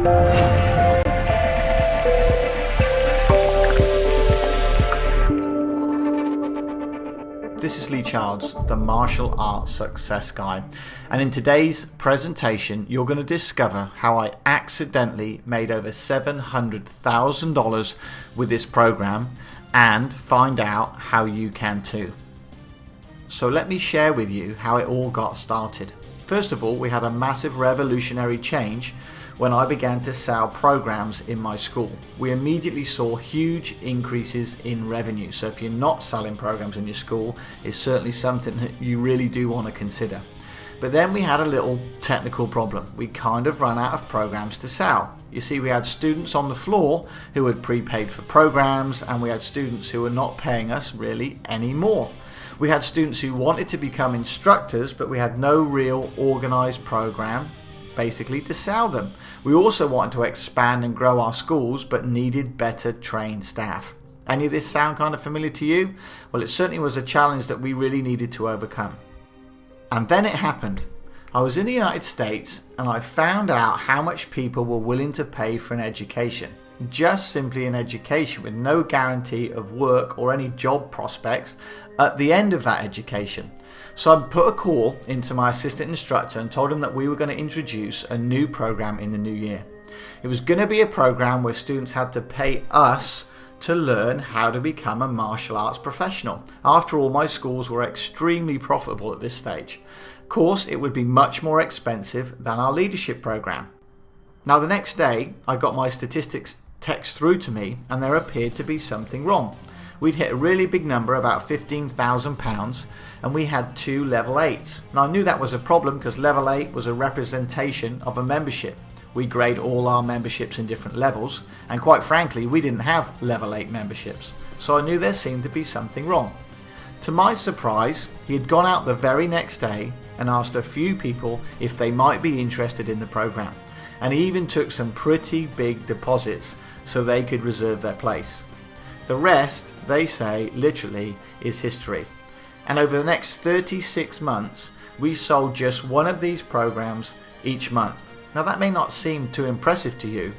This is Leigh Childs, the Martial Arts Success Guy, and in today's presentation you're going to discover how I accidentally made over $700,000 with this program and find out how you can too. So let me share with you how it all got started. First of all, we had a massive revolutionary change when I began to sell programs in my school. We immediately saw huge increases in revenue. So if you're not selling programs in your school, it's certainly something that you really do want to consider. But then we had a little technical problem. We kind of ran out of programs to sell. You see, we had students on the floor who had prepaid for programs, and we had students who were not paying us really anymore. We had students who wanted to become instructors, but we had no real organized program basically to sell them. We also wanted to expand and grow our schools, but needed better trained staff. Any of this sound kind of familiar to you? Well, it certainly was a challenge that we really needed to overcome. And then it happened. I was in the United States and I found out how much people were willing to pay for an education. Just simply an education with no guarantee of work or any job prospects at the end of that education. So I put a call into my assistant instructor and told him that we were going to introduce a new program in the new year. It was going to be a program where students had to pay us to learn how to become a martial arts professional. After all, my schools were extremely profitable at this stage. Of course, it would be much more expensive than our leadership program. Now, the next day, I got my statistics text through to me and there appeared to be something wrong. We'd hit a really big number, about £15,000, and we had 2 level 8s. Now I knew that was a problem because level 8 was a representation of a membership. We grade all our memberships in different levels, and quite frankly we didn't have level 8 memberships, so I knew there seemed to be something wrong. To my surprise, he had gone out the very next day and asked a few people if they might be interested in the program, and he even took some pretty big deposits so they could reserve their place. The rest, they say, literally is history. And over the next 36 months, we sold just one of these programs each month. Now that may not seem too impressive to you,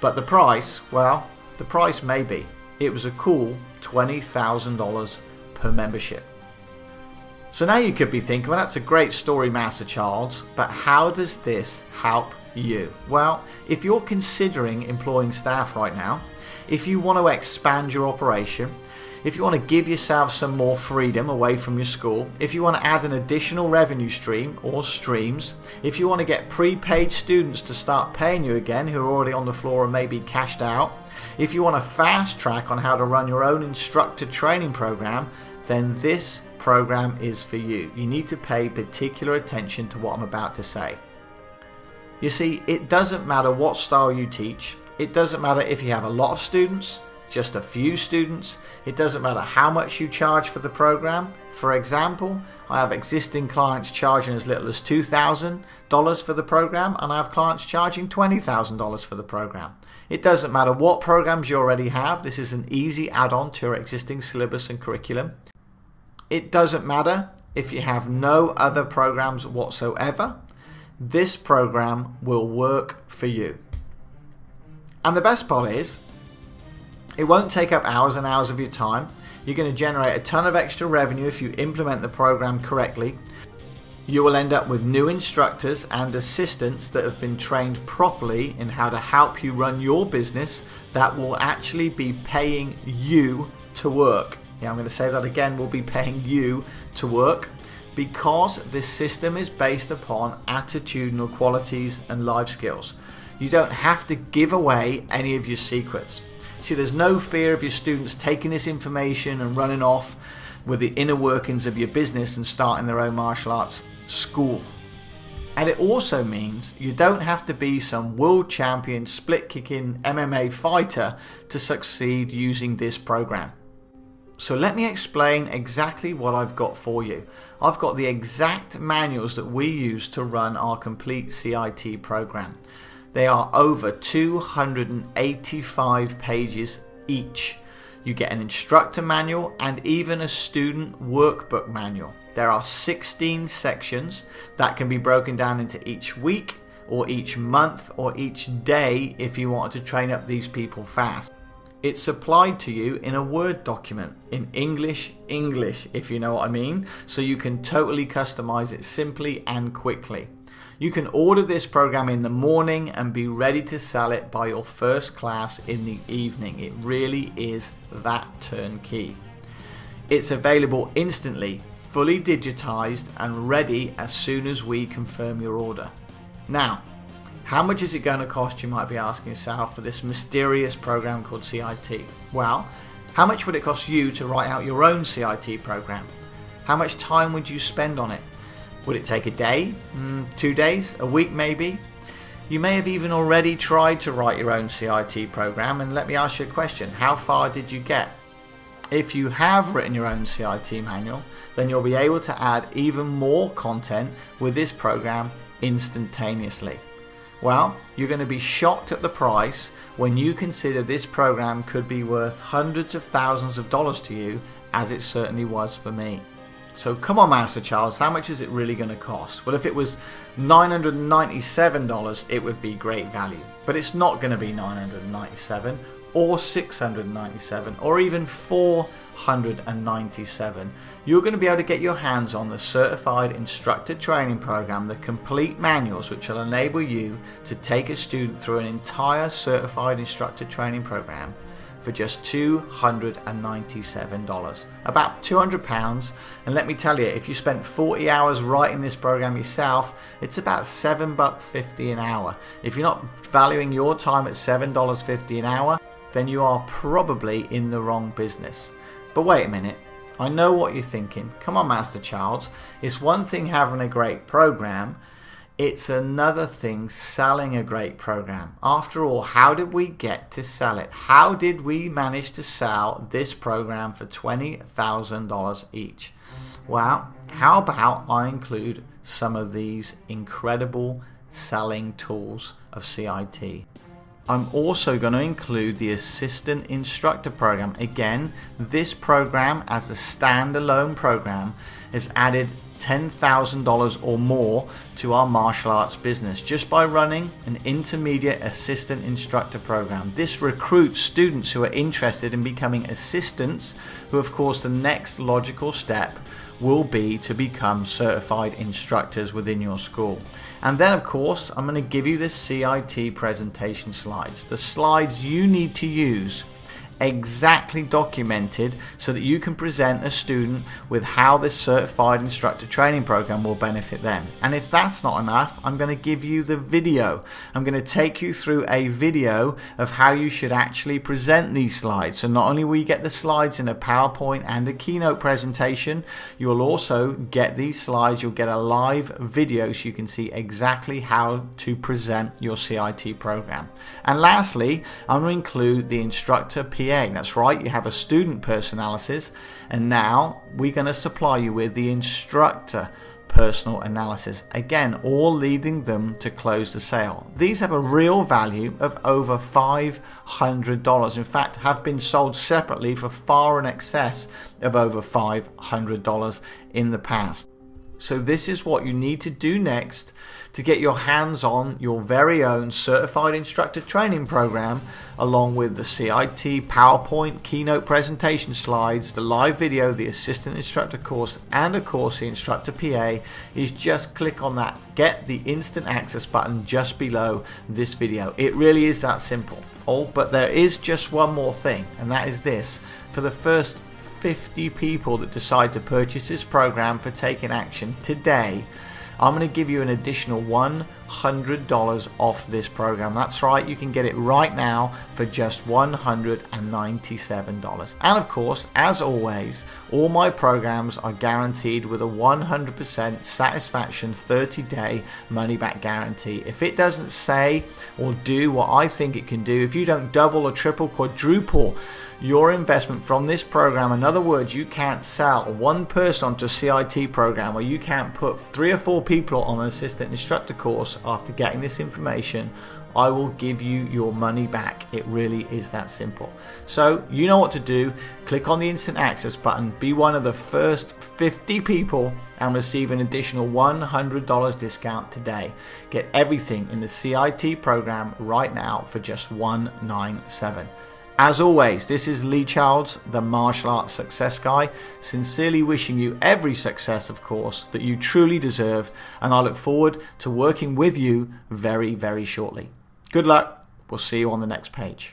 but the price, well, the price may be. It was a cool $20,000 per membership. So now you could be thinking, well, that's a great story, Master Charles, but how does this help you? Well, if you're considering employing staff right now, if you want to expand your operation, if you want to give yourself some more freedom away from your school, if you want to add an additional revenue stream or streams, if you want to get prepaid students to start paying you again who are already on the floor and maybe cashed out, if you want a fast track on how to run your own instructor training program, then this program is for you. You need to pay particular attention to what I'm about to say. You see, it doesn't matter what style you teach. It doesn't matter if you have a lot of students, just a few students. It doesn't matter how much you charge for the program. For example, I have existing clients charging as little as $2,000 for the program, and I have clients charging $20,000 for the program. It doesn't matter what programs you already have. This is an easy add-on to your existing syllabus and curriculum. It doesn't matter if you have no other programs whatsoever. This program will work for you. And the best part is, it won't take up hours and hours of your time. You're going to generate a ton of extra revenue if you implement the program correctly. You will end up with new instructors and assistants that have been trained properly in how to help you run your business that will actually be paying you to work. Yeah, I'm going to say that again, will be paying you to work, because this system is based upon attitudinal qualities and life skills. You don't have to give away any of your secrets. See, there's no fear of your students taking this information and running off with the inner workings of your business and starting their own martial arts school. And it also means you don't have to be some world champion split kicking MMA fighter to succeed using this program. So let me explain exactly what I've got for you. I've got the exact manuals that we use to run our complete CIT program. They are over 285 pages each. You get an instructor manual and even a student workbook manual. There are 16 sections that can be broken down into each week or each month, or each day if you wanted to train up these people fast. It's supplied to you in a Word document, in English, if you know what I mean, so you can totally customize it simply and quickly. You can order this program in the morning and be ready to sell it by your first class in the evening. It really is that turnkey. It's available instantly, fully digitized and ready as soon as we confirm your order. Now, how much is it going to cost, you might be asking yourself, for this mysterious program called CIT? Well, how much would it cost you to write out your own CIT program? How much time would you spend on it? Would it take a day, 2 days, a week maybe? You may have even already tried to write your own CIT program, and let me ask you a question. How far did you get? If you have written your own CIT manual, then you'll be able to add even more content with this program instantaneously. Well, you're going to be shocked at the price when you consider this program could be worth hundreds of thousands of dollars to you, as it certainly was for me. So come on, Master Charles, how much is it really going to cost? Well, if it was $997, it would be great value. But it's not going to be $997 or $697 or even $497. You're going to be able to get your hands on the Certified Instructor Training Program, the complete manuals which will enable you to take a student through an entire Certified Instructor Training Program for just $297, about £200. And let me tell you, if you spent 40 hours writing this program yourself, it's about $7.50 an hour. If you're not valuing your time at $7.50 an hour, then you are probably in the wrong business. But wait a minute, I know what you're thinking. Come on, Master Charles, it's one thing having a great program, it's another thing selling a great program. After all, how did we get to sell it? How did we manage to sell this program for $20,000 each? Well, how about I include some of these incredible selling tools of CIT? I'm also going to include the Assistant Instructor Program. Again, this program as a standalone program has added $10,000 or more to our martial arts business just by running an intermediate assistant instructor program. This recruits students who are interested in becoming assistants, who of course the next logical step will be to become certified instructors within your school. And then of course I'm going to give you the CIT presentation slides, the slides you need to use exactly documented so that you can present a student with how this certified instructor training program will benefit them. And if that's not enough, I'm going to give you the video. I'm going to take you through a video of how you should actually present these slides. So not only will you get the slides in a PowerPoint and a keynote presentation, you'll also get these slides, you'll get a live video so you can see exactly how to present your CIT program. And lastly, I'm going to include the instructor PA. That's right, you have a student personalities, and now we're going to supply you with the instructor personal analysis. Again, all leading them to close the sale. These have a real value of over $500. In fact, have been sold separately for far in excess of over $500 in the past. So this is what you need to do next to get your hands on your very own certified instructor training program, along with the CIT PowerPoint keynote presentation slides, the live video, the assistant instructor course, and of course the instructor PA, is just click on that get the instant access button just below this video. It really is that simple. Oh, but there is just one more thing, and that is this. For the first 50 people that decide to purchase this program for taking action today, I'm going to give you an additional $100 off this program. That's right, you can get it right now for just $197. And of course, as always, all my programs are guaranteed with a 100% satisfaction 30-day money-back guarantee. If it doesn't say or do what I think it can do, if you don't double or triple, quadruple your investment from this program, in other words, you can't sell one person onto a CIT program, or you can't put 3 or 4 people on an assistant instructor course after getting this information, I will give you your money back. It really is that simple. So you know what to do. Click on the instant access button, be one of the first 50 people and receive an additional $100 discount today. Get everything in the CIT program right now for just $197. As always, this is Leigh Childs, the Martial Arts Success Guy, sincerely wishing you every success, of course, that you truly deserve, and I look forward to working with you very, very shortly. Good luck. We'll see you on the next page.